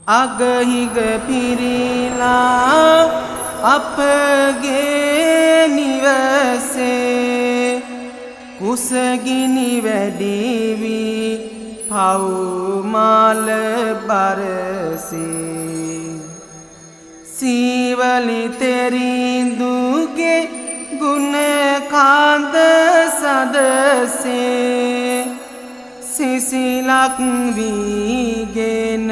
අගහිග පිරිලා අපගේ නිවසේ කුසගිනි වැඩිවි පවුමාල බරසේ සීවලි තෙරිඳුගේ ගුණ කාන්ද සදසේ සිසිලක් වීගෙන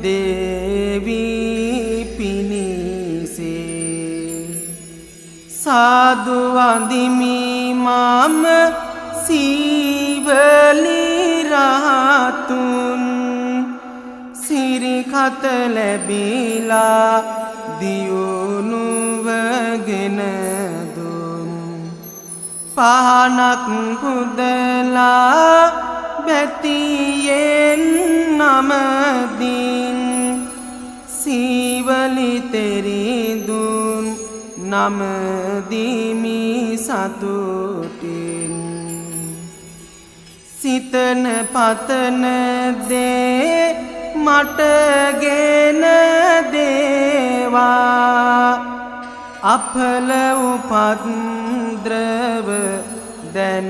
දේවී පිණිසේ සාදු වඳිමි මම සීවලි රහතුන් සිරිකත ලැබිලා දියුණුවගෙන දුන් පහනක් පුදලා බැතියෙන් නමදින් සීවලි තෙරිඳුන් නමදිමි සතුටින් සිතන පතන දේ මටගෙන දේවා අපල උපද්‍රව දැන්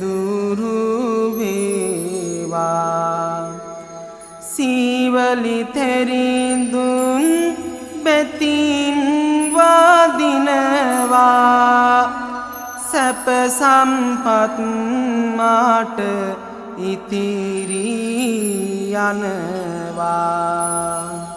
දුරු වේවා සීවලි තෙරිඳුන් බෙතින් වදිනවා සැප සම්පත් මාට ඉතිරි යනවා